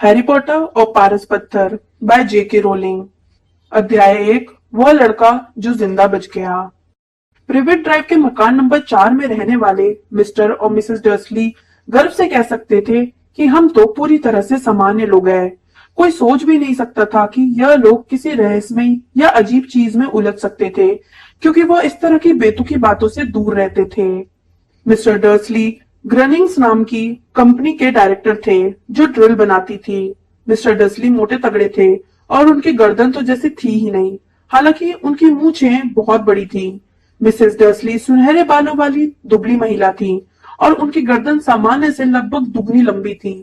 Harry Potter और पारस पत्थर bye J.K. Rolling. अध्याय 1। वह लड़का जो जिंदा बच गया। प्रिवेट ड्राइव के मकान नंबर 4 में रहने वाले मिस्टर और मिसेस डर्सली गर्व से कह सकते थे कि हम तो पूरी तरह से सामान्य लोग हैं। कोई सोच भी नहीं सकता था कि यह लोग किसी रहस्यमयी या अजीब चीज में उलझ सकते थे, क्योंकि वह इस तरह की बेतुकी बातों से दूर रहते थे। मिस्टर डर्सली ग्रनिंग्स नाम की कंपनी के डायरेक्टर थे जो ड्रिल बनाती थी। मिस्टर डर्सली मोटे तगड़े थे और उनकी गर्दन तो जैसे थी ही नहीं, हालांकि उनकी मूछें बहुत बड़ी थी। मिसेस डर्सली सुनहरे बालों वाली दुबली महिला थी और उनकी गर्दन सामान्य से लगभग दुगनी लंबी थी।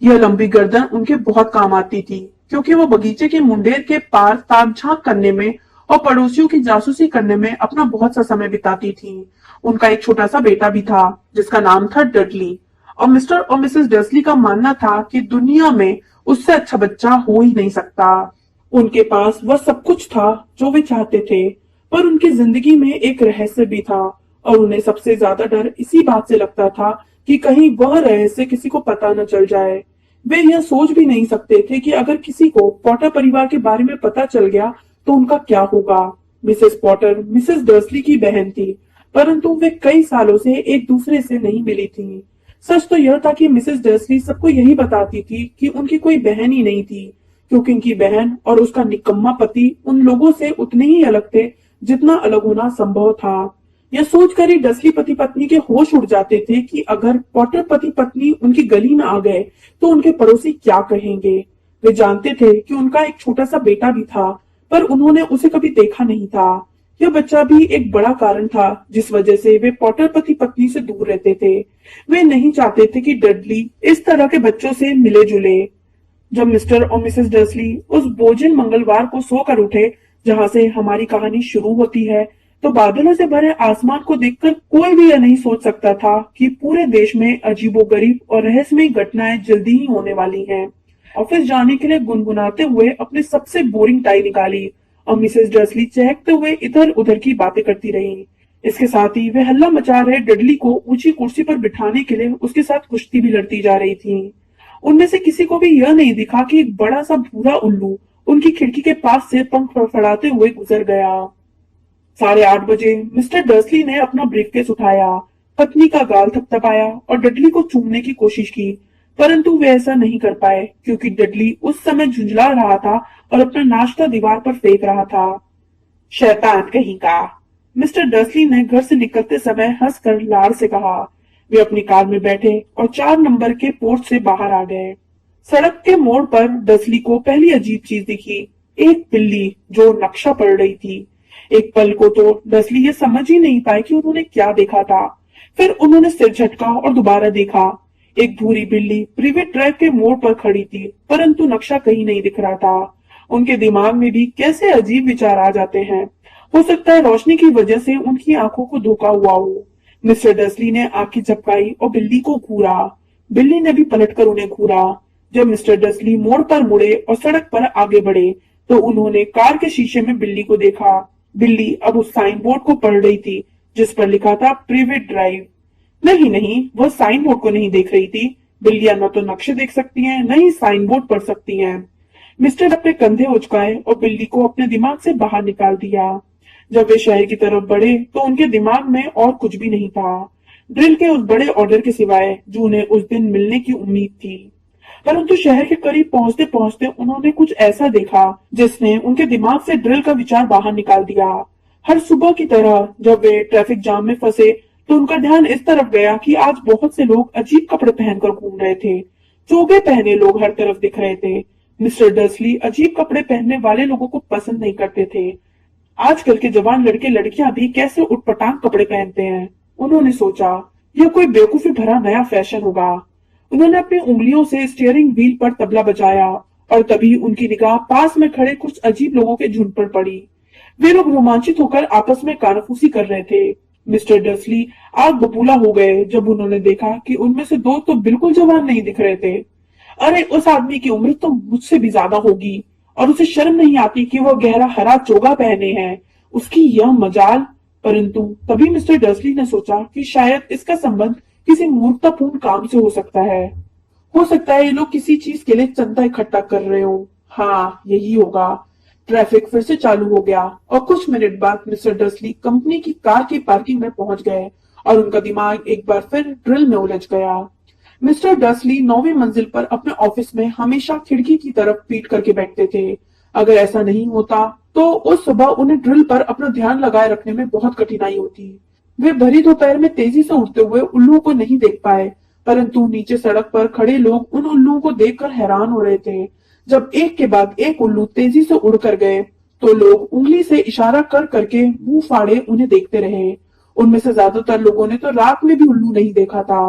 यह लंबी गर्दन उनके बहुत काम आती थी, क्योंकि वो बगीचे के मुंडेर के पार ताक झांक करने में और पड़ोसियों की जासूसी करने में अपना बहुत सा समय बिताती थी। उनका एक छोटा सा बेटा भी था जिसका नाम था डडली, और मिस्टर और मिसेस डर्सली का मानना था कि दुनिया में उससे अच्छा बच्चा हो ही नहीं सकता। उनके पास वह सब कुछ था जो वे चाहते थे, पर उनकी जिंदगी में एक रहस्य भी था और उन्हें सबसे ज्यादा डर इसी बात से लगता था कि कहीं वह रहस्य किसी को पता न चल जाए। वे यह सोच भी नहीं सकते थे कि अगर किसी को पॉटर परिवार के बारे में पता चल गया तो उनका क्या होगा। मिसेस पॉटर मिसेस डर्सली की बहन थी, परंतु वे कई सालों से एक दूसरे से नहीं मिली थी। सच तो यह था कि मिसेस डर्सली सबको यही बताती थी कि उनकी कोई बहन ही नहीं थी, क्योंकि उनकी बहन और उसका निकम्मा पति उन लोगों से उतने ही अलग थे जितना अलग होना संभव था। यह सोचकर ही डर्सली पति पत्नी के होश उड़ जाते थे कि अगर पॉटर पति पत्नी उनकी गली में आ गए तो उनके पड़ोसी क्या कहेंगे। वे जानते थे कि उनका एक छोटा सा बेटा भी था, पर उन्होंने उसे कभी देखा नहीं था। यह बच्चा भी एक बड़ा कारण था जिस वजह से वे पॉटर पति पत्नी से दूर रहते थे। वे नहीं चाहते थे कि डडली इस तरह के बच्चों से मिले जुले। जब मिस्टर और मिसेस डर्सली उस बोझिल मंगलवार को सोकर उठे जहां से हमारी कहानी शुरू होती है, तो बादलों से भरे आसमान को देखकर कोई भी यह नहीं सोच सकता था कि पूरे देश में अजीबोगरीब और रहस्यमयी घटनाएं जल्दी ही होने वाली हैं। ऑफिस जाने के लिए गुनगुनाते हुए अपने सबसे बोरिंग टाई निकाली और मिसेस डर्सली चहकते हुए इधर उधर की बातें करती रही। इसके साथ ही वे हल्ला मचा रहे डडली को ऊंची कुर्सी पर बिठाने के लिए उसके साथ कुश्ती भी लड़ती जा रही थी। उनमें से किसी को भी यह नहीं दिखा कि एक बड़ा सा भूरा उल्लू उनकी खिड़की के पास से पंख फड़फड़ाते हुए गुजर गया। 8:30 बजे मिस्टर डर्सली ने अपना ब्रीफकेस उठाया, पत्नी का गाल थपथपाया और डडली को चूमने की कोशिश की, परंतु वे ऐसा नहीं कर पाए क्योंकि डडली उस समय झुंझला रहा था और अपना नाश्ता दीवार पर फेंक रहा था। शैतान कहीं का, मिस्टर डर्सली ने घर से निकलते समय हंसकर लाड़ से कहा। वे अपनी कार में बैठे और 4 नंबर के पोर्च से बाहर आ गए। सड़क के मोड़ पर डर्सली को पहली अजीब चीज दिखी, एक बिल्ली जो नक्शा पढ़ रही थी। एक पल को तो डर्सली ये समझ ही नहीं पाए कि उन्होंने क्या देखा था। फिर उन्होंने सिर झटका और दोबारा देखा। एक भूरी बिल्ली प्रिवेट ड्राइव के मोड़ पर खड़ी थी, परंतु नक्शा कहीं नहीं दिख रहा था। उनके दिमाग में भी कैसे अजीब विचार आ जाते हैं। हो सकता है रोशनी की वजह से उनकी आंखों को धोखा हुआ हो। मिस्टर डर्सली ने आंखें झपकाई और बिल्ली को घूरा। बिल्ली ने भी पलटकर उन्हें घूरा। जब मिस्टर डर्सली मोड़ पर मुड़े और सड़क पर आगे बढ़े तो उन्होंने कार के शीशे में बिल्ली को देखा। बिल्ली अब उस साइन बोर्ड को पढ़ रही थी जिस पर लिखा था प्रिवेट ड्राइव। नहीं, वह साइन बोर्ड को नहीं देख रही थी। बिल्लियां न तो नक्शे देख सकती हैं, न ही साइन बोर्ड पढ़ सकती हैं। मिस्टर अपने कंधे उचकाए और बिल्ली को अपने दिमाग से बाहर निकाल दिया। जब वे शहर की तरफ बढ़े तो उनके दिमाग में और कुछ भी नहीं था, ड्रिल के उस बड़े ऑर्डर के सिवाय जो उन्हें उस दिन मिलने की उम्मीद थी। परंतु शहर के करीब पहुंचते पहुंचते उन्होंने कुछ ऐसा देखा जिसने उनके दिमाग से ड्रिल का विचार बाहर निकाल दिया। हर सुबह की तरह जब वे ट्रैफिक जाम में फंसे तो उनका ध्यान इस तरफ गया कि आज बहुत से लोग अजीब कपड़े पहनकर घूम रहे थे। चोगे पहने लोग हर तरफ दिख रहे थे। मिस्टर डर्सली अजीब कपड़े पहनने वाले लोगों को पसंद नहीं करते थे। आजकल के जवान लड़के लड़कियां भी कैसे उटपटांग कपड़े पहनते हैं। उन्होंने सोचा यह कोई बेवकूफी भरा नया फैशन होगा। उन्होंने अपनी उंगलियों से स्टीयरिंग व्हील पर तबला बजाया और तभी उनकी निगाह पास में खड़े कुछ अजीब लोगों के झुंड पर पड़ी। वे लोग रोमांचित होकर आपस में कानाफूसी कर रहे थे। मिस्टर डर्सली आग बबूला हो गए जब उन्होंने देखा कि उनमें से 2 तो बिल्कुल जवान नहीं दिख रहे थे। अरे उस आदमी की उम्र तो मुझसे भी ज्यादा होगी और उसे शर्म नहीं आती कि वह गहरा हरा चोगा पहने हैं। उसकी यह मजाल। परंतु तभी मिस्टर डर्सली ने सोचा कि शायद इसका संबंध किसी मूर्खतापूर्ण काम से हो सकता है। हो सकता है ये लोग किसी चीज के लिए चंदा इकट्ठा कर रहे हो। हाँ, यही होगा। ट्रैफिक फिर से चालू हो गया और कुछ मिनट बाद मिस्टर डर्सली कंपनी की कार की पार्किंग में पहुंच गए और उनका दिमाग एक बार फिर ड्रिल में उलझ गया। मिस्टर डर्सली 9वीं मंजिल पर अपने ऑफिस में हमेशा खिड़की की तरफ पीठ करके बैठते थे। अगर ऐसा नहीं होता तो उस सुबह उन्हें ड्रिल पर अपना ध्यान लगाए रखने में बहुत कठिनाई होती। वे भरी दोपहर में तेजी से उड़ते हुए उल्लुओं को नहीं देख पाए, परंतु नीचे सड़क पर खड़े लोग उन उल्लुओं को देखकर हैरान हो रहे थे। जब एक के बाद एक उल्लू तेजी से उड़कर गए तो लोग उंगली से इशारा कर करके मुंह फाड़े उन्हें देखते रहे। उनमें से ज्यादातर लोगों ने तो रात में भी उल्लू नहीं देखा था।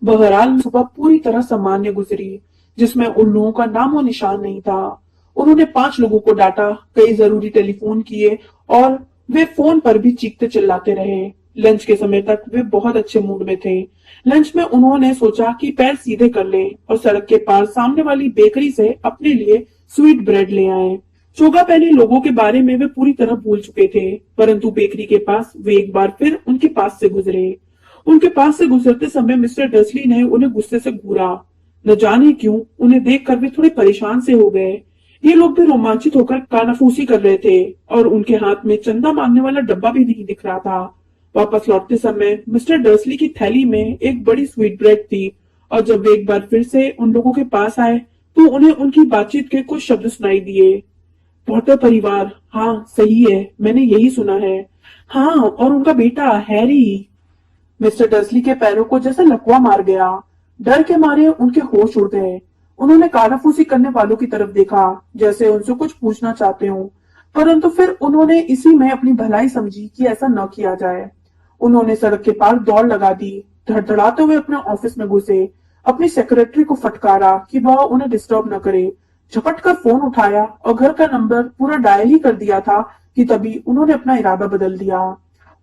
बहरहाल सुबह पूरी तरह सामान्य गुजरी, जिसमें उल्लुओं का नामो निशान नहीं था। उन्होंने 5 लोगों को डांटा, कई जरूरी टेलीफोन किए और वे फोन पर भी चीखते चिल्लाते रहे। लंच के समय तक वे बहुत अच्छे मूड में थे। लंच में उन्होंने सोचा कि पैर सीधे कर लें और सड़क के पार सामने वाली बेकरी से अपने लिए स्वीट ब्रेड ले आए। चोगा पहने लोगों के बारे में वे पूरी तरह भूल चुके थे, परंतु बेकरी के पास वे एक बार फिर उनके पास से गुजरे। उनके पास से गुजरते समय मिस्टर डर्सली ने उन्हें गुस्से से घूरा। न जाने क्यों उन्हें देखकर वे थोड़े परेशान से हो गए। ये लोग भी रोमांचित होकर कानाफूसी कर रहे थे और उनके हाथ में चंदा मांगने वाला डब्बा भी नहीं दिख रहा था। वापस लौटते समय मिस्टर डर्सली की थैली में एक बड़ी स्वीट ब्रेड थी और जब वे एक बार फिर से उन लोगों के पास आए तो उन्हें उनकी बातचीत के कुछ शब्द सुनाई दिए। पॉटर परिवार, हाँ सही है, मैंने यही सुना है। हाँ, और उनका बेटा हैरी। मिस्टर डर्सली के पैरों को जैसे लकवा मार गया। डर के मारे उनके होश उड़ गए। उन्होंने कानाफूसी करने वालों की तरफ देखा, जैसे उनसे कुछ पूछना चाहते हो, परंतु फिर उन्होंने इसी में अपनी भलाई समझी कि ऐसा न किया जाए। उन्होंने सड़क के पार दौड़ लगा दी, धड़धड़ाते हुए अपने ऑफिस में घुसे। अपनी सेक्रेटरी को फटकारा कि वह उन्हें डिस्टर्ब न करे। झपट कर फोन उठाया और घर का नंबर पूरा डायल ही कर दिया था कि तभी उन्होंने अपना इरादा बदल दिया।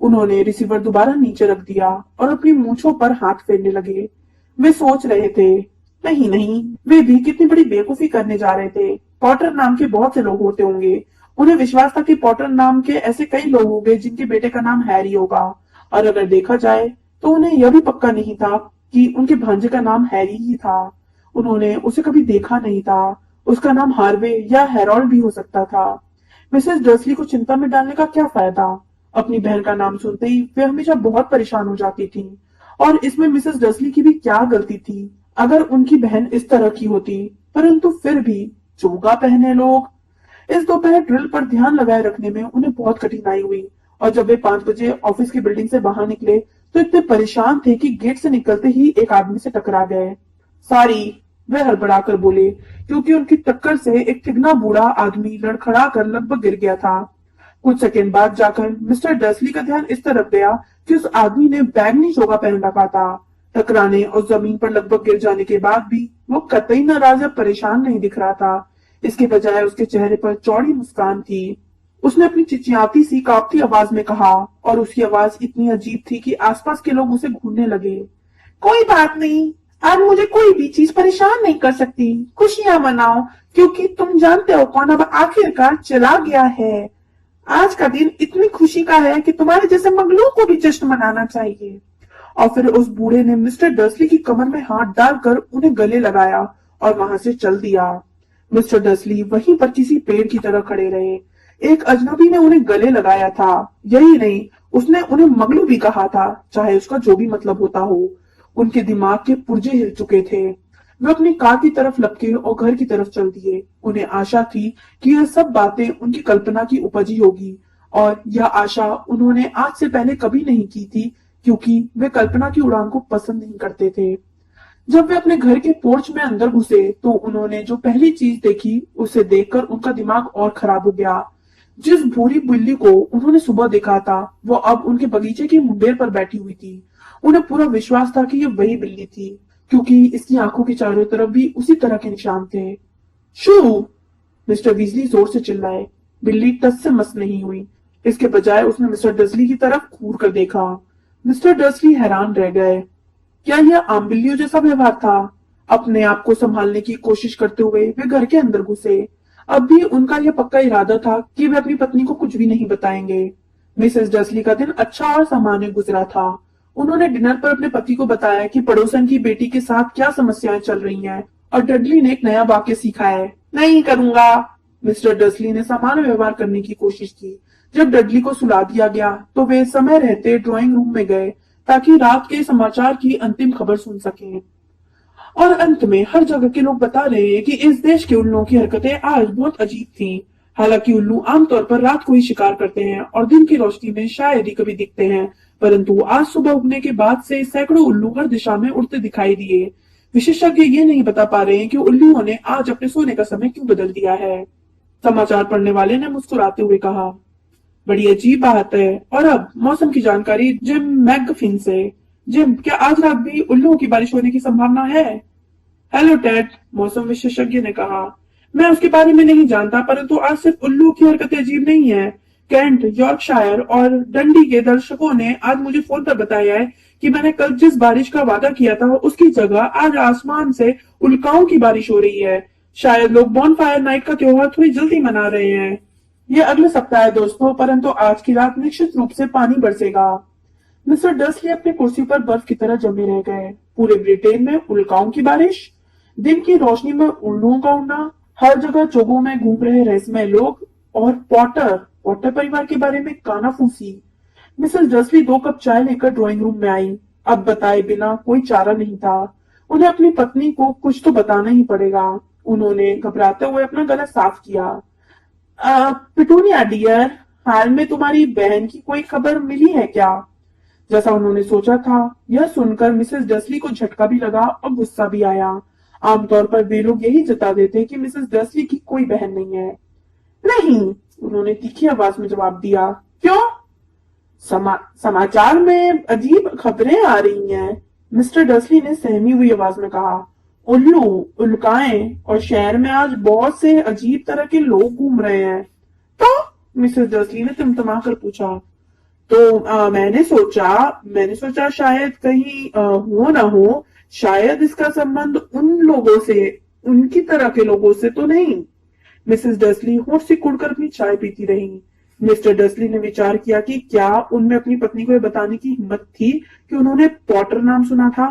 उन्होंने रिसीवर दोबारा नीचे रख दिया और अपनी मूंछों पर हाथ फेरने लगे। वे सोच रहे थे, नहीं नहीं, वे भी कितनी बड़ी बेवकूफी करने जा रहे थे। पॉटर नाम के बहुत से लोग होते होंगे। उन्हें विश्वास था कि पॉटर नाम के ऐसे कई लोग होंगे जिनके बेटे का नाम हैरी होगा, और अगर देखा जाए तो उन्हें यह भी पक्का नहीं था कि उनके भांजे का नाम हैरी ही था। उन्होंने उसे कभी देखा नहीं था। उसका नाम हार्वे या हेरोल्ड भी हो सकता था। मिसेस डर्सली को चिंता में डालने का क्या फायदा। अपनी बहन का नाम सुनते ही वे हमेशा बहुत परेशान हो जाती थी, और इसमें मिसेस डर्सली की भी क्या गलती थी अगर उनकी बहन इस तरह की होती। परंतु फिर भी चोगा पहने लोग। इस दोपहर ड्रिल पर ध्यान लगाए रखने में उन्हें बहुत कठिनाई हुई, और जब वे 5 बजे ऑफिस की बिल्डिंग से बाहर निकले तो इतने परेशान थे कि गेट से निकलते ही एक आदमी से टकरा गए। सॉरी, वे हड़बड़ाकर बोले, क्योंकि उनकी टक्कर से एक तिगना बूढ़ा आदमी लड़खड़ा कर लगभग गिर गया था। कुछ सेकंड बाद जाकर मिस्टर डर्सली का ध्यान इस तरफ गया कि उस आदमी ने बैगनी चोगा पहन रखा था। टकराने और जमीन पर लगभग गिर जाने के बाद भी वो कतई नाराज या परेशान नहीं दिख रहा था। इसके बजाय उसके चेहरे पर चौड़ी मुस्कान थी। उसने अपनी चिचियाती सी कांपती आवाज में कहा, और उसकी आवाज इतनी अजीब थी कि आसपास के लोग उसे घूरने लगे। कोई बात नहीं, आज मुझे कोई भी चीज परेशान नहीं कर सकती। खुशियां मनाओ, क्योंकि तुम जानते हो कौन अब आखिरकार चला गया है। आज का दिन इतनी खुशी का है कि तुम्हारे जैसे मंगलों को भी जश्न मनाना चाहिए। और फिर उस बूढ़े ने मिस्टर डर्सली की कमर में हाथ डालकर उन्हें गले लगाया और वहां से चल दिया। मिस्टर डर्सली वहीं पर किसी पेड़ की तरह खड़े रहे। एक अजनबी ने उन्हें गले लगाया था, यही नहीं, उसने उन्हें मगलू भी कहा था, चाहे उसका जो भी मतलब होता हो। उनके दिमाग के पुर्जे हिल चुके थे। वे अपनी कार की तरफ लपके और घर की तरफ चल दिए। उन्हें आशा थी कि यह सब बातें उनकी कल्पना की उपज ही होगी, और यह आशा उन्होंने आज से पहले कभी नहीं की थी, क्योंकि वे कल्पना की उड़ान को पसंद नहीं करते थे। जब वे अपने घर के पोर्च में अंदर घुसे तो उन्होंने जो पहली चीज देखी उसे देखकर उनका दिमाग और खराब हो गया। जिस भूरी बिल्ली को उन्होंने सुबह देखा था वो अब उनके बगीचे की मुंडेर पर बैठी हुई थी। उन्हें पूरा विश्वास था कि ये वही बिल्ली थी, क्योंकि इसकी आंखों के चारों तरफ भी उसी तरह के निशान थे। शू! मिस्टर वीजली जोर से चिल्लाए। बिल्ली टस से मस नहीं हुई। इसके बजाय उसने मिस्टर डर्सली की तरफ घूर कर देखा। मिस्टर डर्सली हैरान रह गए। क्या यह आम बिल्लियों जैसा व्यवहार था? अपने आप को संभालने की कोशिश करते हुए वे घर के अंदर घुसे। अब भी उनका यह पक्का इरादा था कि वे अपनी पत्नी को कुछ भी नहीं बताएंगे। मिसेस डर्सली का दिन अच्छा और सामान्य गुजरा था। उन्होंने डिनर पर अपने पति को बताया कि पड़ोसन की बेटी के साथ क्या समस्याएं चल रही हैं और डडली ने एक नया वाक्य सीखा है, नहीं करूंगा। मिस्टर डसली ने सामान्य व्यवहार करने की कोशिश की। जब डडली को सुला दिया गया तो वे समय रहते ड्राइंग रूम में गए ताकि रात के समाचार की अंतिम खबर सुन सकें। और अंत में हर जगह के लोग बता रहे हैं कि इस देश के उल्लुओं की हरकतें आज बहुत अजीब थीं। हालांकि उल्लू आमतौर पर रात को ही शिकार करते हैं और दिन की रोशनी में शायद ही कभी दिखते हैं, परंतु आज सुबह उगने के बाद से सैकड़ों उल्लू हर दिशा में उड़ते दिखाई दिए। विशेषज्ञ ये नहीं बता पा रहे हैं कि उल्लुओं ने आज अपने सोने का समय क्यों बदल दिया है। समाचार पढ़ने वाले ने मुस्कुराते हुए कहा, बड़ी अजीब बात है। और अब मौसम की जानकारी जिम मैगफिन से। जिम, क्या आज रात भी उल्लुओं की बारिश होने की संभावना है? हेलो टेड, मौसम विशेषज्ञ ने कहा। मैं उसके बारे में नहीं जानता, परंतु आज सिर्फ उल्लू की हरकतें अजीब नहीं है। कैंट, यॉर्कशायर और डंडी के दर्शकों ने आज मुझे फोन पर बताया है कि मैंने कल जिस बारिश का वादा किया था उसकी जगह आज आसमान से उल्काओं की बारिश हो रही है। शायद लोग बॉनफायर नाइट का त्योहार थोड़ी जल्दी मना रहे हैं। ये अगले सप्ताह है दोस्तों, परंतु आज की रात निश्चित रूप से पानी बरसेगा। मिस्टर डसली अपनी कुर्सी पर बर्फ की तरह जमे रह गए। पूरे ब्रिटेन में उल्काओं की बारिश, दिन की रोशनी में उल्लुओं का उड़ना, हर जगह चोगों में घूम रहे रहस्यमय लोग और पॉटर परिवार के बारे में कानाफूसी। मिसेस डसली 2 कप चाय लेकर ड्राइंग रूम में आई। अब बताए बिना कोई चारा नहीं था। उन्हें अपनी पत्नी को कुछ तो बताना ही पड़ेगा। उन्होंने घबराते हुए अपना गला साफ किया। पिटूनिया डियर, हाल में तुम्हारी बहन की कोई खबर मिली है क्या? जैसा उन्होंने सोचा था, यह सुनकर मिसेस डसली को झटका भी लगा और गुस्सा भी आया। आमतौर पर वे लोग यही जता देते कि मिसेस डसली की कोई बहन नहीं है। नहीं, उन्होंने तीखी आवाज में जवाब दिया। क्यों? समाचार में अजीब खबरें आ रही हैं, मिस्टर डसली ने सहमी हुई आवाज में कहा। उल्लू, उल्काएं और शहर में आज बहुत से अजीब तरह के लोग घूम रहे हैं। तो मिसेस डसली ने तिमतमा कर पूछा। तो मैंने सोचा शायद कहीं हो ना हो, शायद इसका संबंध उन लोगों से, उनकी तरह के लोगों से तो नहीं। मिसेस डसली होठ से कुड़कर अपनी चाय पीती रही। मिस्टर डसली ने विचार किया कि क्या उनमें अपनी पत्नी को यह बताने की हिम्मत थी कि उन्होंने पॉटर नाम सुना था।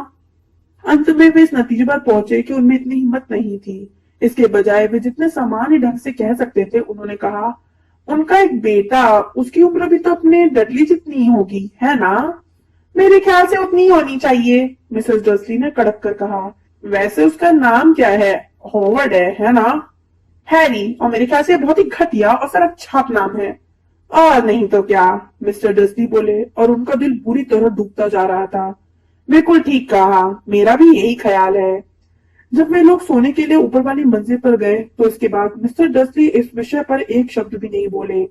अंत में वे इस नतीजे पर पहुंचे कि उनमें इतनी हिम्मत नहीं थी। इसके बजाय वे जितने सामान्य ढंग से कह सकते थे, उन्होंने कहा, उनका एक बेटा, उसकी उम्र भी तो अपने डडली जितनी होगी, है ना? मेरे ख्याल से उतनी ही होनी चाहिए, मिसेस डसली ने कड़क कर कहा। वैसे उसका नाम क्या है? हॉवर्ड है ना? हैरी, और मेरे ख्याल से बहुत ही घटिया और सड़क छाप नाम है। और नहीं तो क्या, मिस्टर डसली बोले और उनका दिल बुरी तरह डूबता जा रहा था। बिल्कुल ठीक कहा, मेरा भी यही ख्याल है। जब वे लोग सोने के लिए ऊपर वाली मंजिल पर गए तो इसके बाद मिस्टर डसली इस विषय पर एक शब्द भी नहीं बोले।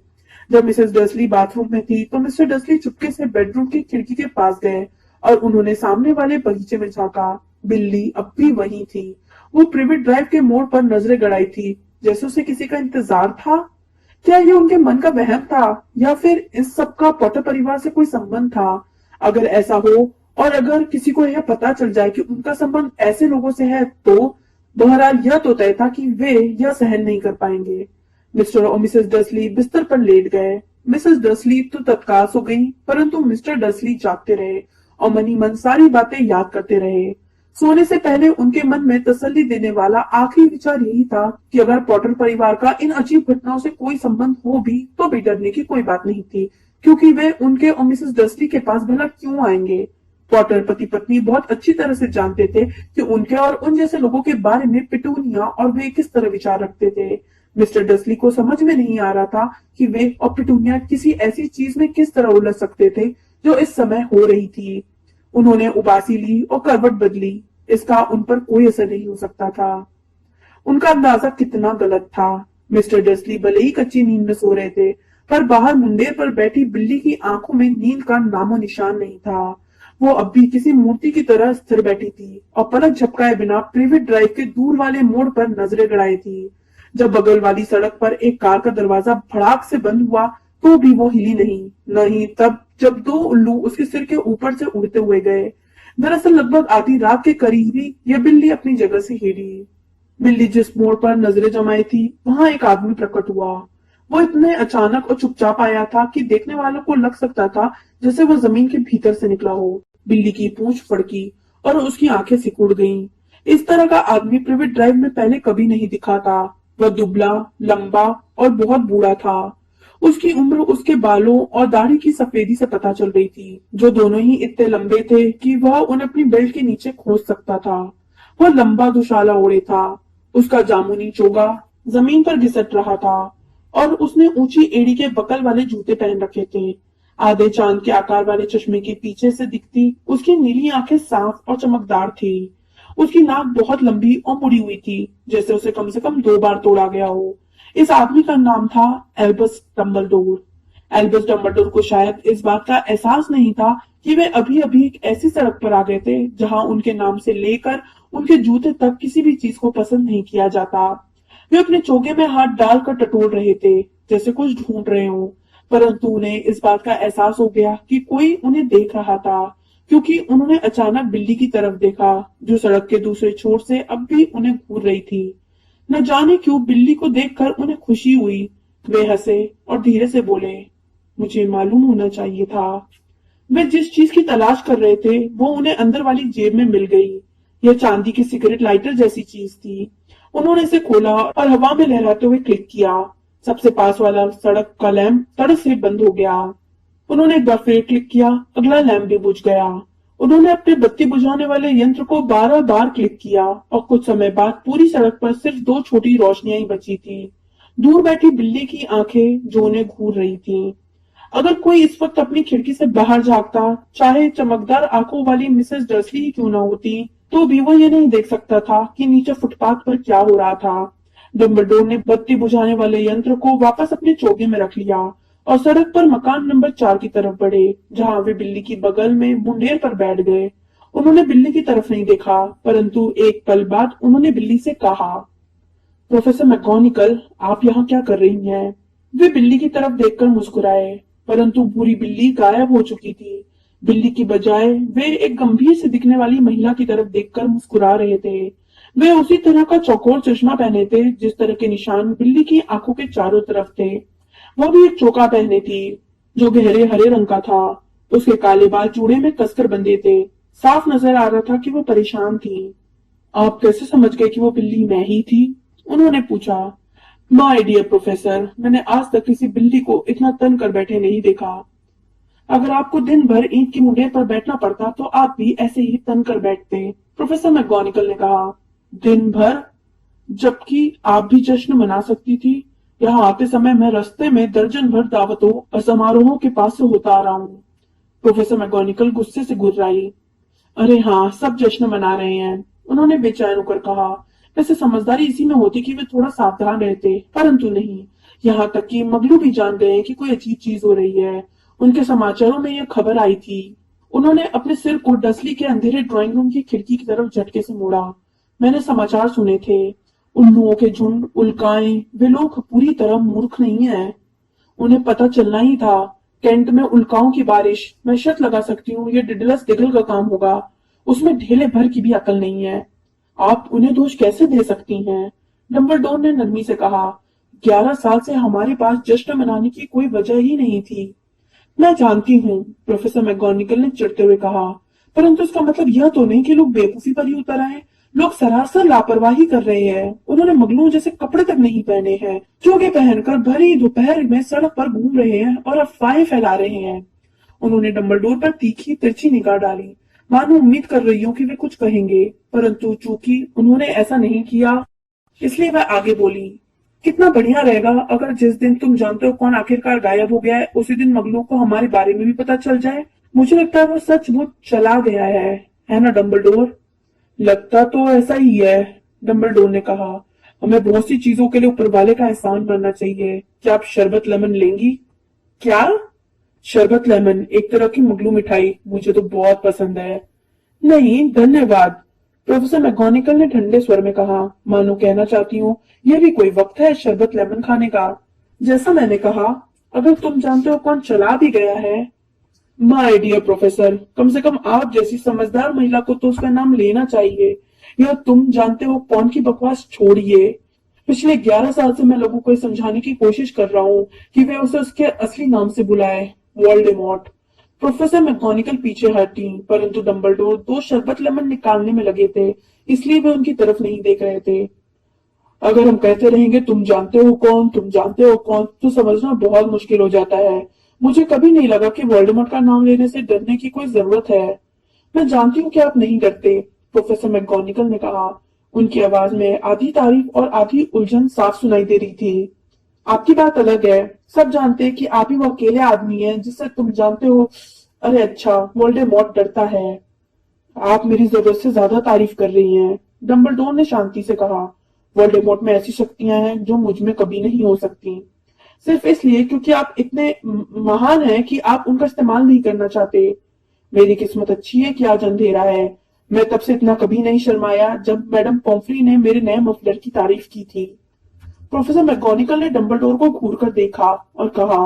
जब मिसेस डसली बाथरूम में थी तो मिस्टर डसली चुपके से बेडरूम की खिड़की के पास गए और उन्होंने सामने वाले बगीचे में झांका। बिल्ली अब भी वही थी। वो प्रिवेट ड्राइव के मोड़ पर नजरें गड़ाई थी, जैसे उसे किसी का इंतजार था। क्या ये उनके मन का वहम था या फिर इस सब का पॉटर परिवार से कोई संबंध था? अगर ऐसा हो और अगर किसी को यह पता चल जाए कि उनका संबंध ऐसे लोगों से है तो बहरहाल यह तो तय था कि वे यह सहन नहीं कर पाएंगे। मिस्टर और मिसेस डसली बिस्तर पर लेट गए। मिसेस डसली तो तत्काल सो गई, परंतु मिस्टर डसली जागते रहे और मनी मन सारी बातें याद करते रहे। सोने से पहले उनके मन में तसल्ली देने वाला आखिरी विचार यही था कि अगर पॉटर परिवार का इन अजीब घटनाओं से कोई संबंध हो भी तो भी डरने की कोई बात नहीं थी, क्योंकि वे उनके और मिसेस डसली के पास भला क्यों आएंगे। पॉटर पति पत्नी बहुत अच्छी तरह से जानते थे कि उनके और उन जैसे लोगों के बारे में पिटूनिया और वे किस तरह विचार रखते थे। मिस्टर डसली को समझ में नहीं आ रहा था कि वे और पिटूनिया किसी ऐसी चीज में किस तरह उलझ सकते थे जो इस समय हो रही थी। उन्होंने उबासी ली और करवट बदली, इसका उन पर कोई असर नहीं हो सकता था। उनका अंदाजा कितना गलत था। मिस्टर डसली भले ही कच्ची नींद में सो रहे थे, पर बाहर मुंडेर पर बैठी बिल्ली की आंखों में नींद का नामो निशान नहीं था। वो अब भी किसी मूर्ति की तरह स्थिर बैठी थी और पलक झपकाए बिना प्रिवेट ड्राइव के दूर वाले मोड़ पर नजरें गड़ाई थी। जब बगल वाली सड़क पर एक कार का दरवाजा भड़ाक से बंद हुआ तो भी वो हिली नहीं तब जब 2 उल्लू उसके सिर के ऊपर से उड़ते हुए गए। दरअसल लगभग आधी रात के करीब ही यह बिल्ली अपनी जगह से हिली। बिल्ली जिस मोड़ पर नजरें जमाई थी वहां एक आदमी प्रकट हुआ। वो इतने अचानक और चुपचाप आया था कि देखने वालों को लग सकता था जैसे वो जमीन के भीतर से निकला हो। बिल्ली की पूंछ फड़की और उसकी आंखें सिकुड़ गईं। इस तरह का आदमी प्रिवेट ड्राइव में पहले कभी नहीं दिखा था। वह दुबला, लंबा और बहुत बूढ़ा था। उसकी उम्र उसके बालों और दाढ़ी की सफेदी से पता चल रही थी, जो दोनों ही इतने लंबे थे कि वह उन्हें अपनी बेल्ट के नीचे खोज सकता था। वह लंबा दुशाला ओढ़े था। उसका जामुनी चोगा जमीन पर घिसट रहा था और उसने ऊंची एड़ी के बकल वाले जूते पहन रखे थे। आधे चांद के आकार वाले चश्मे के पीछे से दिखती उसकी नीली आंखें साफ और चमकदार थी। उसकी नाक बहुत लंबी और मुड़ी हुई थी, जैसे उसे कम से कम 2 बार तोड़ा गया हो। इस आदमी का नाम था एल्बस डम्बलडोर। एल्बस डम्बलडोर को शायद इस बात का एहसास नहीं था कि वे अभी अभी एक ऐसी सड़क पर आ गए थे जहां उनके नाम से लेकर उनके जूते तक किसी भी चीज को पसंद नहीं किया जाता। वे अपने चोगे में हाथ डालकर टटोल रहे थे, जैसे कुछ ढूंढ रहे हो, परंतु उन्हें इस बात का एहसास हो गया कि कोई उन्हें देख रहा था, क्योंकि उन्होंने अचानक बिल्ली की तरफ देखा, जो सड़क के दूसरे छोर से अब भी उन्हें घूर रही थी। न जाने क्यों बिल्ली को देखकर उन्हें खुशी हुई। वे हंसे और धीरे से बोले, मुझे मालूम होना चाहिए था। वे जिस चीज की तलाश कर रहे थे वो उन्हें अंदर वाली जेब में मिल गई। यह चांदी की सिगरेट लाइटर जैसी चीज थी। उन्होंने इसे खोला और हवा में लहराते हुए क्लिक किया। सबसे पास वाला सड़क का लैंप तड़क से बंद हो गया। उन्होंने एक बार फिर क्लिक किया, अगला लैंप भी बुझ गया। उन्होंने अपने बत्ती बुझाने वाले यंत्र को 12 बार क्लिक किया और कुछ समय बाद पूरी सड़क पर सिर्फ 2 छोटी रोशनियां ही बची थी। दूर बैठी बिल्ली की आंखें जो उन्हें घूर रही थी। अगर कोई इस वक्त अपनी खिड़की से बाहर झांकता, चाहे चमकदार आंखों वाली मिसेस डर्सली ही क्यों न होती, तो भी वो ये नहीं देख सकता था कि नीचे फुटपाथ पर क्या हो रहा था। डम्बलडोर ने बत्ती बुझाने वाले यंत्र को वापस अपने चोगे में रख लिया और सड़क पर मकान नंबर 4 की तरफ बढ़े, जहां वे बिल्ली की बगल में मुंडेर पर बैठ गए। उन्होंने बिल्ली की तरफ नहीं देखा, परंतु एक पल बाद उन्होंने बिल्ली से कहा, प्रोफेसर मैकगोनिकल, आप यहाँ क्या कर रही हैं? वे बिल्ली की तरफ देखकर मुस्कुराए, परंतु बुरी बिल्ली गायब हो चुकी थी। बिल्ली की बजाय वे एक गंभीर से दिखने वाली महिला की तरफ देखकर मुस्कुरा रहे थे। वे उसी तरह का चौकोर चश्मा पहने थे जिस तरह के निशान बिल्ली की आंखों के चारों तरफ थे। वह भी एक चोका पहने थी जो गहरे हरे रंग का था। उसके काले बाल चूड़े में कसकर बंधे थे। साफ नजर आ रहा था कि वो परेशान थी। आप कैसे समझ गए कि वो बिल्ली मैं ही थी? उन्होंने पूछा। माय डियर प्रोफेसर, मैंने आज तक किसी बिल्ली को इतना तन कर बैठे नहीं देखा। अगर आपको दिन भर ईंट की मुंडेर पर बैठना पड़ता तो आप भी ऐसे ही तन कर बैठते, प्रोफेसर मैकगोनिकल ने कहा। दिन भर? जबकि आप भी जश्न मना सकती थी। यहाँ आते समय मैं रास्ते में दर्जन भर दावतों और समारोहों के पास से होता आ रहा हूँ। प्रोफेसर मैकगोनिकल गुस्से से घुर्राई। अरे हाँ, सब जश्न मना रहे हैं, उन्होंने बेचैन होकर कहा। वैसे समझदारी इसी में होती कि वे थोड़ा सावधान रहते, परंतु नहीं। यहाँ तक कि मगलू भी जान गए कि कोई अजीब चीज हो रही है। उनके समाचारों में यह खबर आई थी। उन्होंने अपने सिर को डसली के अंधेरे ड्राइंग रूम की खिड़की की तरफ झटके से मोड़ा। मैंने समाचार सुने थे। उल्लुओं के झुंड, उल्काएं, वे लोग पूरी तरह मूर्ख नहीं है। उन्हें पता चलना ही था। कैंट में उल्काओं की बारिश, मैं शर्त लगा सकती हूँ ये डिडलस डिगल का काम होगा। उसमें ढेले भर की भी अकल नहीं है। आप उन्हें दोष कैसे दे सकती हैं? डम्बलडोर ने नरमी से कहा। 11 साल से हमारे पास जश्न मनाने की कोई वजह ही नहीं थी। मैं जानती हूँ, प्रोफेसर मैकगोनिकल ने चिढ़ते हुए कहा, परंतु इसका मतलब यह तो नहीं कि लोग बेवकूफी पर ही उतर आए। लोग सरासर लापरवाही कर रहे हैं। उन्होंने मगलों जैसे कपड़े तक नहीं पहने हैं, चोगे पहनकर भरी दोपहर में सड़क पर घूम रहे हैं और अफवाहें फैला रहे हैं। उन्होंने डम्बलडोर पर तीखी तिरछी निगाह डाली, मानो उम्मीद कर रही हूँ कि वे कुछ कहेंगे, परंतु चूंकि उन्होंने ऐसा नहीं किया, इसलिए वह आगे बोली। कितना बढ़िया रहेगा अगर जिस दिन तुम जानते हो कौन आखिरकार गायब हो गया है, उसी दिन मगलों को हमारे बारे में भी पता चल जाए। मुझे लगता है वो सचमुच चला गया है ना डम्बलडोर? लगता तो ऐसा ही है, डम्बलडोर ने कहा। हमें बहुत सी चीजों के लिए ऊपर वाले का एहसान मानना चाहिए। क्या आप शरबत लेमन लेंगी? क्या? शरबत लेमन एक तरह की मुगलू मिठाई, मुझे तो बहुत पसंद है। नहीं धन्यवाद, प्रोफेसर मैकगोनिकल ने ठंडे स्वर में कहा, मानो कहना चाहती हूँ यह भी कोई वक्त है शरबत लेमन खाने का। जैसा मैंने कहा, अगर तुम जानते हो कौन चला भी गया है। माय डियर प्रोफेसर, कम से कम आप जैसी समझदार महिला को तो उसका नाम लेना चाहिए। यह तुम जानते हो कौन की बकवास छोड़िए। पिछले 11 साल से मैं लोगों को समझाने की कोशिश कर रहा हूँ कि वे उसे उसके असली नाम से बुलाए, वोल्डेमॉर्ट। प्रोफेसर मैगोनिकल पीछे हटी, परंतु डंबलडोर 2 शरबत लेमन निकालने में लगे थे, इसलिए वे उनकी तरफ नहीं देख रहे थे। अगर हम कहते रहेंगे तुम जानते हो कौन, तुम जानते हो कौन, तो समझना बहुत मुश्किल हो जाता है। मुझे कभी नहीं लगा कि वोल्डेमॉर्ट का नाम लेने से डरने की कोई जरूरत है। मैं जानती हूँ कि आप नहीं डरते, प्रोफेसर मैगोनिकल ने कहा। उनकी आवाज में आधी तारीफ और आधी उलझन साफ सुनाई दे रही थी। आपकी बात अलग है। सब जानते हैं कि आप ही वो अकेले आदमी हैं जिससे तुम जानते हो। अरे अच्छा, वोल्डेमॉर्ट डरता है। आप मेरी जरूरत से ज्यादा तारीफ कर रही हैं, डंबलडोर ने शांति से कहा। वोल्डेमॉर्ट में ऐसी शक्तियां हैं जो मुझ में कभी नहीं हो सकती, सिर्फ इसलिए क्योंकि आप इतने महान हैं कि आप उनका इस्तेमाल नहीं करना चाहते। मेरी किस्मत अच्छी है कि आज अंधेरा है। मैं तब से इतना कभी नहीं शर्माया जब मैडम पॉम्फ्री ने मेरे नए मफलर की तारीफ की थी। प्रोफेसर मैगोनिकल ने डंबलडोर को घूरकर देखा और कहा,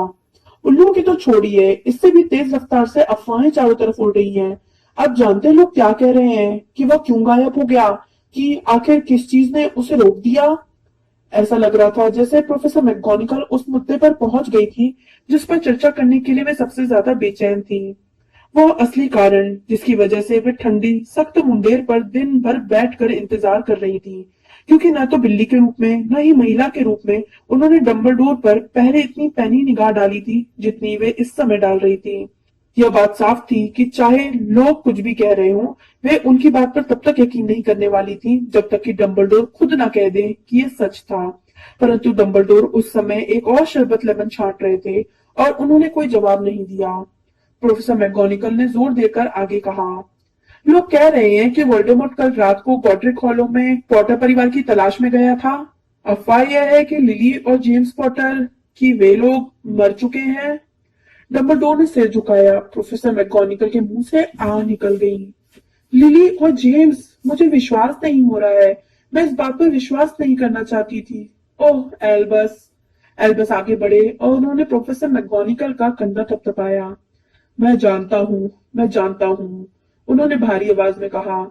उल्लुओं की तो छोड़िए, इससे भी तेज रफ्तार से अफवाहें चारों तरफ उड़ रही हैं। आप जानते हैं लोग क्या कह रहे हैं कि वह क्यों गायब हो गया, कि आखिर किस चीज ने उसे रोक दिया। ऐसा लग रहा था जैसे प्रोफेसर मैगोनिकल उस मुद्दे पर पहुंच गई थी जिस पर चर्चा करने के लिए वे सबसे ज्यादा बेचैन थी। वो असली कारण जिसकी वजह से वे ठंडी सख्त मुंडेर पर दिन भर बैठकर इंतजार कर रही थी, क्योंकि न तो बिल्ली के रूप में न ही महिला के रूप में उन्होंने डंबलडोर पर पहले इतनी पैनी निगाह डाली थी जितनी वे इस समय डाल रही थी। यह बात साफ थी कि चाहे लोग कुछ भी कह रहे हों, वे उनकी बात पर तब तक यकीन नहीं करने वाली थी जब तक कि डंबलडोर खुद ना कह दे कि यह सच था। परंतु डंबलडोर उस समय एक और शरबत लेमन छांट रहे थे और उन्होंने कोई जवाब नहीं दिया। प्रोफेसर मैगोनिकल ने जोर देकर आगे कहा, लोग कह रहे हैं कि वोल्डेमॉर्ट कल रात को गॉड्रिक हॉलो में पॉटर परिवार की तलाश में गया था। अफवाह यह है कि लिली और जेम्स पॉटर की वे लोग मर चुके हैं। डंबलडोर ने सिर झुकाया। प्रोफेसर मैगोनिकल के मुंह से आ निकल गई। लिली और जेम्स, मुझे विश्वास नहीं हो रहा है। मैं इस बात पर विश्वास नहीं करना चाहती थी। ओह एल्बस। एल्बस आगे बढ़े और उन्होंने प्रोफेसर मैगोनिकल का कंधा थपथपाया। मैं जानता हूँ, मैं जानता हूँ, उन्होंने भारी आवाज में कहा।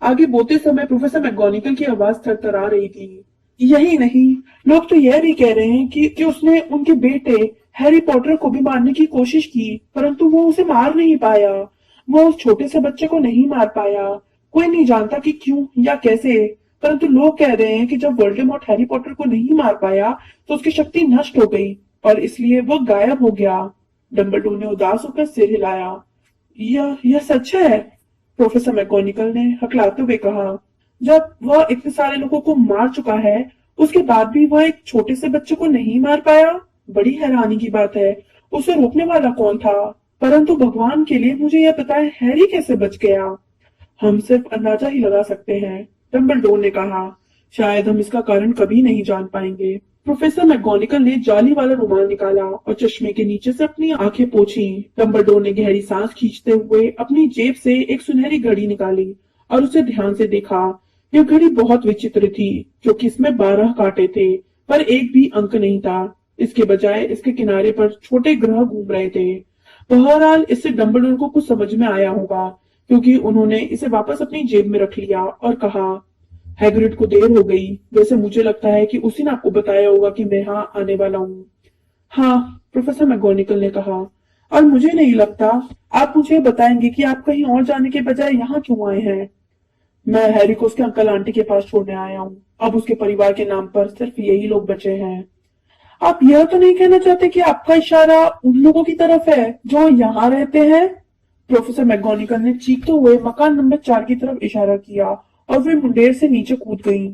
आगे बोलते समय प्रोफेसर मैगोनिकल की आवाज थरथरा रही थी। यही नहीं, लोग तो यह भी कह रहे हैं कि उसने उनके बेटे हैरी पॉटर को भी मारने की कोशिश की, परंतु वो उसे मार नहीं पाया। वो उस छोटे से बच्चे को नहीं मार पाया। कोई नहीं जानता कि क्यों या कैसे, परंतु लोग कह रहे हैं कि जब वोल्डेमॉर्ट हैरी पॉटर को नहीं मार पाया तो उसकी शक्ति नष्ट हो गई और इसलिए वो गायब हो गया। डंबलडोर ने उदास होकर सिर हिलाया। यह सच है, प्रोफेसर मैगोनिकल ने हकलाते हुए कहा। जब वह इतने सारे लोगों को मार चुका है, उसके बाद भी वह एक छोटे से बच्चे को नहीं मार पाया। बड़ी हैरानी की बात है। उसे रोकने वाला कौन था? परंतु भगवान के लिए मुझे यह पता है, हैरी कैसे बच गया? हम सिर्फ अंदाजा ही लगा सकते हैं, डंबलडोर ने कहा। शायद हम इसका कारण कभी नहीं जान पाएंगे। प्रोफेसर मैगोनिकल ने जाली वाला रुमाल निकाला और चश्मे के नीचे से अपनी आंखें पोंछी। डंबलडोर ने गहरी सांस खींचते हुए अपनी जेब से एक सुनहरी घड़ी निकाली और उसे ध्यान से देखा। यह घड़ी बहुत विचित्र थी, क्योंकि इसमें 12 कांटे थे, पर एक भी अंक नहीं था। इसके बजाय इसके किनारे पर छोटे ग्रह घूम रहे थे। बहरहाल इससे डंबलडोर को कुछ समझ में आया होगा, क्योंकि उन्होंने इसे वापस अपनी जेब में रख लिया और कहा, हैग्रिड को देर हो गई। वैसे मुझे लगता है कि उसी ने आपको बताया होगा कि मैं यहाँ आने वाला हूँ। हाँ, प्रोफेसर मैगोनिकल ने कहा, और मुझे नहीं लगता आप मुझे बताएंगे कि आप कहीं और जाने के बजाय यहाँ क्यों आए हैं। मैं हैरी को उसके अंकल आंटी के पास छोड़ने आया हूँ। अब उसके परिवार के नाम पर सिर्फ यही लोग बचे हैं। आप यह तो नहीं कहना चाहते कि आपका इशारा उन लोगों की तरफ है जो यहाँ रहते हैं? प्रोफेसर मैगोनिकल ने चीखते हुए मकान नंबर 4 की तरफ इशारा किया और वे मुंडेर से नीचे कूद गईं।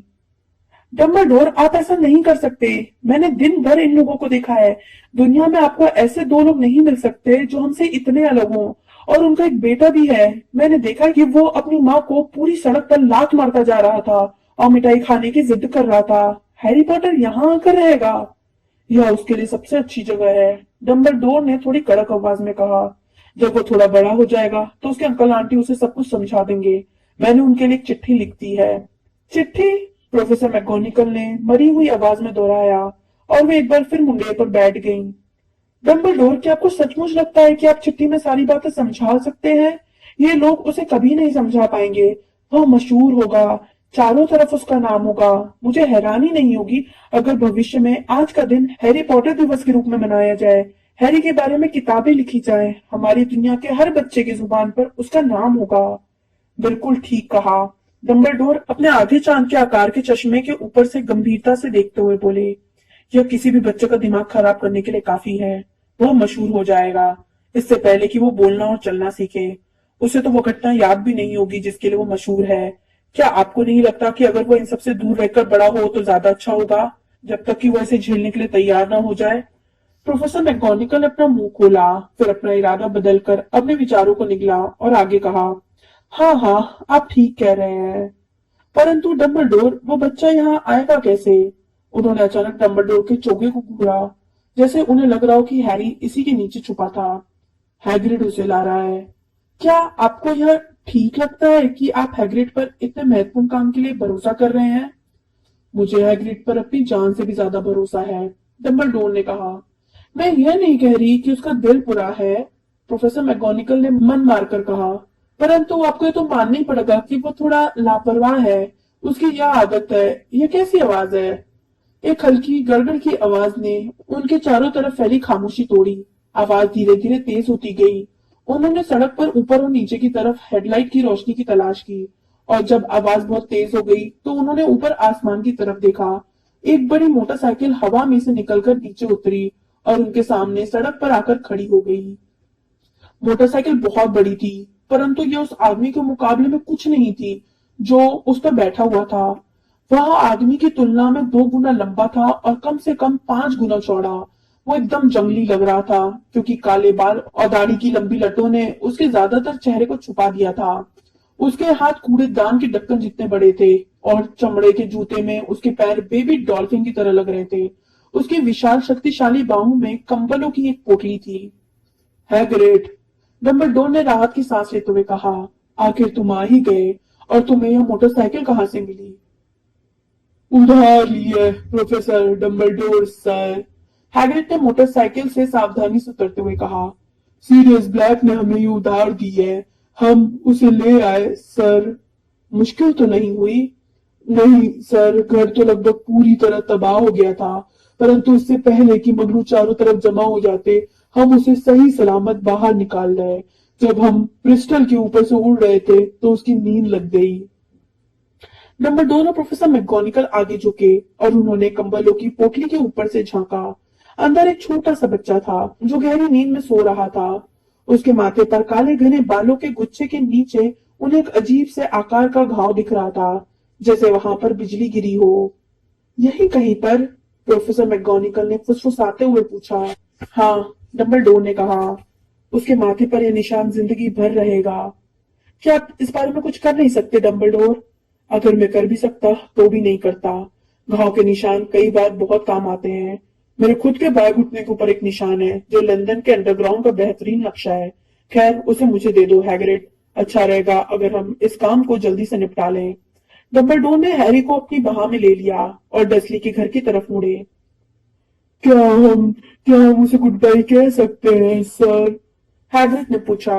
डंबलडोर, आप ऐसा नहीं कर सकते। मैंने दिन भर इन लोगों को देखा है। दुनिया में आपको ऐसे 2 लोग नहीं मिल सकते जो हमसे इतने अलग हों। और उनका एक बेटा भी है। मैंने देखा कि वो अपनी माँ को पूरी सड़क पर लात मारता जा रहा था और मिठाई खाने की जिद कर रहा था। हैरी पॉटर यहाँ आकर रहेगा। यह उसके लिए सबसे अच्छी जगह है, डंबलडोर ने थोड़ी कड़क आवाज में कहा। जब वो थोड़ा बड़ा हो जाएगा तो उसके अंकल आंटी उसे सब कुछ समझा देंगे। मैंने उनके लिए एक चिट्ठी लिख दी है। चिट्ठी? प्रोफेसर मैगोनिकल ने मरी हुई आवाज में दोहराया और वे एक बार फिर मुंडेर पर बैठ गईं। डंबलडोर, क्या आपको सचमुच लगता है कि आप चिट्ठी में सारी बातें समझा सकते हैं? ये लोग उसे कभी नहीं समझा पाएंगे। वह मशहूर होगा, चारों तरफ उसका नाम होगा। मुझे हैरानी नहीं होगी अगर भविष्य में आज का दिन हैरी पॉटर दिवस के रूप में मनाया जाए। हैरी के बारे में किताबें लिखी जाए, हमारी दुनिया के हर बच्चे की जुबान पर उसका नाम होगा। बिल्कुल ठीक कहा। डम्बलडोर अपने आधे चांद के आकार के चश्मे के ऊपर से गंभीरता से देखते हुए बोले, यह किसी भी बच्चे का दिमाग खराब करने के लिए काफी है। वह मशहूर हो जाएगा इससे पहले कि वो बोलना और चलना सीखे। उसे तो वो घटना याद भी नहीं होगी जिसके लिए वो मशहूर है। क्या आपको नहीं लगता कि अगर वो इन सबसे दूर रहकर बड़ा हो तो ज्यादा अच्छा होगा, जब तक कि वो इसे झेलने के लिए तैयार ना हो जाए? प्रोफेसर मैकगोनिकल ने अपना मुंह खोला, फिर अपना इरादा बदलकर अपने विचारों को निगला और आगे कहा, हाँ हाँ, आप ठीक कह रहे हैं। परंतु डम्बलडोर, वो बच्चा यहाँ आएगा कैसे? उन्होंने अचानक डम्बलडोर के चोगे को घूरा, जैसे उन्हें लग रहा हो कि हैरी इसी के नीचे छुपा था। हैग्रिड उसे ला रहा है। क्या आपको यह ठीक लगता है कि आप हैग्रिड पर इतने महत्वपूर्ण काम के लिए भरोसा कर रहे हैं? मुझे हैग्रिड पर अपनी जान से भी ज्यादा भरोसा है, डम्बलडोर ने कहा। मैं यह नहीं कह रही कि उसका दिल बुरा है, प्रोफेसर मैकगोनिकल ने मन मारकर कहा, परंतु आपको ये तो मानना ही पड़ेगा कि वो थोड़ा लापरवाह है। उसकी यह आदत है। यह कैसी आवाज है? एक हल्की गड़गड़ की आवाज ने उनके चारों तरफ फैली खामोशी तोड़ी। आवाज धीरे धीरे तेज होती गई। उन्होंने सड़क पर ऊपर और नीचे की तरफ हेडलाइट की रोशनी की तलाश की, और जब आवाज बहुत तेज हो गई तो उन्होंने ऊपर आसमान की तरफ देखा। एक बड़ी मोटरसाइकिल हवा में से निकलकर नीचे उतरी और उनके सामने सड़क पर आकर खड़ी हो गई। मोटरसाइकिल बहुत बड़ी थी, परंतु यह उस आदमी के मुकाबले में कुछ नहीं थी जो उस पर बैठा हुआ था। वह आदमी की तुलना में 2 गुना लंबा था और कम से कम 5 गुना चौड़ा। वो एकदम जंगली लग रहा था, क्योंकि काले बाल और दाढ़ी की लंबी लटों ने उसके ज्यादातर चेहरे को छुपा दिया था। उसके हाथ कूड़ेदान के ढक्कन जितने बड़े थे और चमड़े के जूते में उसके पैर बेबी डॉल्फिन की तरह लग रहे थे। उसकी विशाल शक्तिशाली बाहों में कंबलों की एक पोटली थी। हैग्रिड, डम्बलडोर ने राहत की सांस लेते हुए कहा, आखिर तुम आ ही गए। और तुम्हें यह मोटरसाइकिल कहाँ से मिली? उधार ली है, प्रोफेसर डम्बलडोर सर, हैग्रिड ने मोटरसाइकिल से सावधानी से उतरते हुए कहा। सीरियस ब्लैक ने हमें ये उधार दी है। हम उसे ले आए सर। मुश्किल तो नहीं हुई? नहीं सर, घर तो लगभग पूरी तरह तबाह हो गया था, परंतु इससे पहले कि मगरू चारों तरफ जमा हो जाते, हम उसे सही सलामत बाहर निकाल लाए। जब हम ब्रिस्टल के ऊपर से उड़ रहे थे तो उसकी नींद लग गई। डम्बलडोर और प्रोफेसर मैकगोनिकल आगे झुके और उन्होंने कंबलों की पोटली के ऊपर से झांका। अंदर एक छोटा सा बच्चा था जो गहरी नींद में सो रहा था। उसके माथे पर काले घने बालों के गुच्छे के नीचे उन्हें एक अजीब से आकार का घाव दिख रहा था, जैसे वहां पर बिजली गिरी हो। यही कहीं पर? प्रोफेसर मैकगोनिकल ने फुसफुसाते हुए पूछा। हाँ, डम्बलडोर ने कहा, उसके माथे पर यह निशान जिंदगी भर रहेगा। क्या आप इस बारे में कुछ कर नहीं सकते डम्बलडोर? अगर मैं कर भी सकता तो भी नहीं करता। घाव के निशान कई बार बहुत काम आते हैं। मेरे खुद के बाएं घुटने के ऊपर एक निशान है जो लंदन के अंडरग्राउंड का बेहतरीन नक्शा है। खैर, उसे मुझे दे दो हैग्रिड। अच्छा रहेगा अगर हम इस काम को जल्दी से निपटा लें। डम्बलडोर ने हैरी को अपनी बाह में ले लिया और डसली के घर की तरफ मुड़े। क्या हम उसे गुड बाय कह सकते हैं सर? हैग्रिड ने पूछा।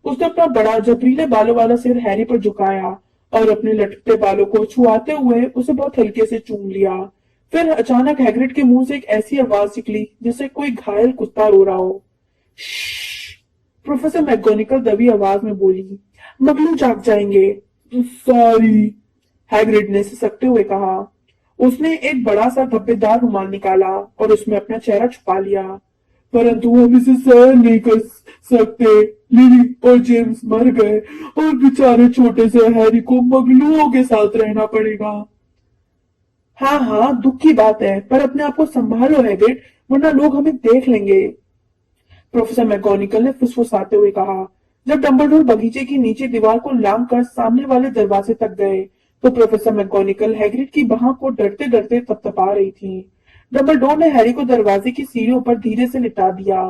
उसने अपना बड़ा जबरीले बालों वाला सिर हैरी पर झुकाया और अपने लटकते बालों को छुआते हुए उसे बहुत हल्के से चूम लिया। फिर अचानक हैग्रिड के मुंह से एक ऐसी आवाज निकली जैसे कोई घायल कुत्ता रो रहा हो। श्श! प्रोफेसर मैकगोनिकल दबी आवाज में बोली, मगलू जाग जाएंगे। सॉरी, हैग्रिड ने सिसकते हुए कहा। उसने एक बड़ा सा धब्बेदार रुमाल निकाला और उसमें अपना चेहरा छुपा लिया। परंतु हम इसे सहन नहीं कर सकते। लिली और जेम्स मर गए और बेचारे छोटे से हैरी को मगलुओं के साथ रहना पड़ेगा। हाँ हाँ, दुख की बात है, पर अपने आप को संभालो हैग्रिड, वरना लोग हमें देख लेंगे, प्रोफेसर मैकगोनिकल ने फुसफुसाते हुए कहा। जब डम्बलडोर बगीचे की नीचे दीवार को लांग कर सामने वाले दरवाजे तक गए तो प्रोफेसर मैकगोनिकल हैग्रिड की बाह को डरते डरते थपथपा रही थी। डम्बलडोर ने हैरी को दरवाजे की सीढ़ियों पर धीरे से लिटा दिया,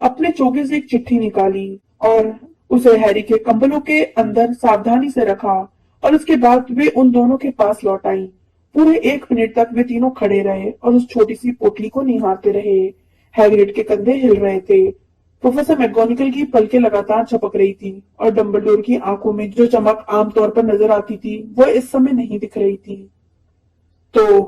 अपने चोगे से एक चिट्ठी निकाली और उसे हैरी के कंबलों के अंदर सावधानी से रखा, और उसके बाद वे उन दोनों के पास लौट आई। पूरे 1 मिनट तक वे तीनों खड़े रहे और उस छोटी सी पोटली को निहारते रहे। हैग्रिड के कंधे हिल रहे थे। प्रोफेसर मैकगोनिकल की पलकें लगातार झपक रही थी और डम्बलडोर की आंखों में जो चमक आमतौर पर नजर आती थी वो इस समय नहीं दिख रही थी। तो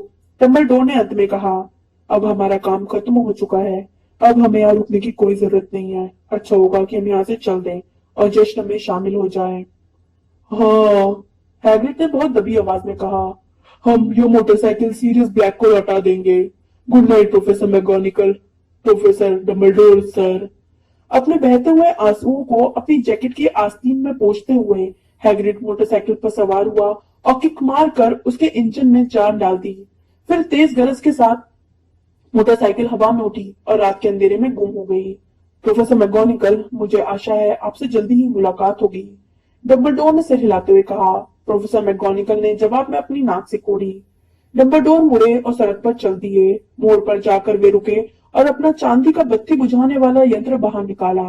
डम्बलडोर ने अंत में कहा, अब हमारा काम खत्म हो चुका है। अब हमें यहाँ रुकने की कोई जरूरत नहीं है। अच्छा होगा कि हम यहाँ से चल दें और जश्न में शामिल हो जाएं। हाँ, हैग्रिड ने बहुत दबी आवाज में कहा। हम ये मोटरसाइकिल सीरियस ब्लैक को लौटा देंगे। Good night professor McGonagall. Professor Dumbledore sir. अपने बहते हुए आंसुओं को अपनी जैकेट की आस्तीन में पोंछते हुए हैग्रिड मोटरसाइकिल पर सवार हुआ और किक मार कर उसके इंजन में जान डाल दी। फिर तेज गरज के साथ मोटरसाइकिल हवा में उठी और रात के अंधेरे में गुम हो गई। प्रोफेसर मैगोनिकल, मुझे आशा है आपसे जल्दी ही मुलाकात होगी, डम्बलडोर ने सिर हिलाते हुए कहा। प्रोफेसर मैगोनिकल ने जवाब में अपनी नाक से कोड़ी। डम्बलडोर मुड़े और सड़क पर चल दिए। मोड़ पर जाकर वे रुके और अपना चांदी का बत्ती बुझाने वाला यंत्र बाहर निकाला।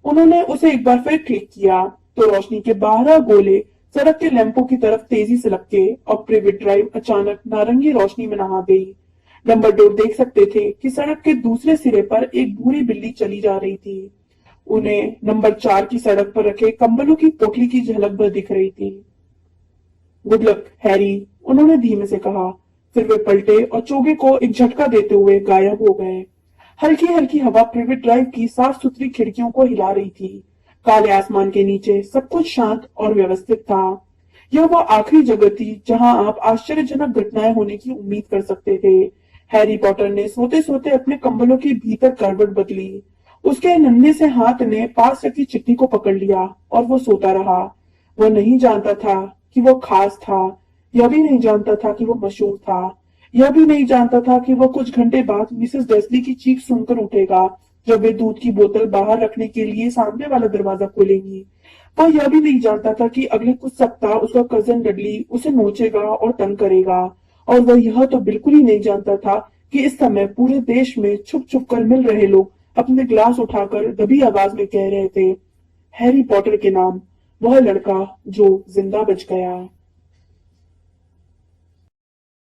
उन्होंने उसे एक बार फिर क्लिक किया तो रोशनी के 12 गोले सड़क के लैंपों की तरफ तेजी से लपके और प्रिवेट ड्राइव अचानक नारंगी रोशनी में नहा गई। डम्बलडोर देख सकते थे कि सड़क के दूसरे सिरे पर एक भूरी बिल्ली चली जा रही थी। उन्हें नंबर 4 की सड़क पर रखे कंबलों की पोटली की झलक भर दिख रही थी। गुड लक हैरी, उन्होंने धीमे से कहा। फिर वे पलटे और चोगे को एक झटका देते हुए गायब हो गए। हल्की हल्की हवा प्रिवेट ड्राइव की साफ सुथरी खिड़कियों को हिला रही थी। काले आसमान के नीचे सब कुछ शांत और व्यवस्थित था। यह वो आखिरी जगह थी जहां आप आश्चर्यजनक घटनाएं होने की उम्मीद कर सकते थे। हैरी पॉटर ने सोते सोते अपने कंबलों के भीतर करवट बदली। उसके नन्हे से हाथ ने पास रखी चिट्ठी को पकड़ लिया और वो सोता रहा। वह नहीं जानता था कि वो खास था, यह भी नहीं जानता था कि वो मशहूर था, यह भी नहीं जानता था कि वह कुछ घंटे बाद मिसेस डेस्ली की चीख सुनकर उठेगा जब वे दूध की बोतल बाहर रखने के लिए सामने वाला दरवाजा खोलेंगी। वह यह भी नहीं जानता था कि अगले कुछ सप्ताह उसका कजन डडली उसे नोचेगा और तंग करेगा। और वह यह तो बिल्कुल ही नहीं जानता था कि इस समय पूरे देश में छुप छुप कर मिल रहे लोग अपने ग्लास उठाकर दबी आवाज में कह रहे थे, हैरी पॉटर के नाम, वह लड़का जो जिंदा बच गया।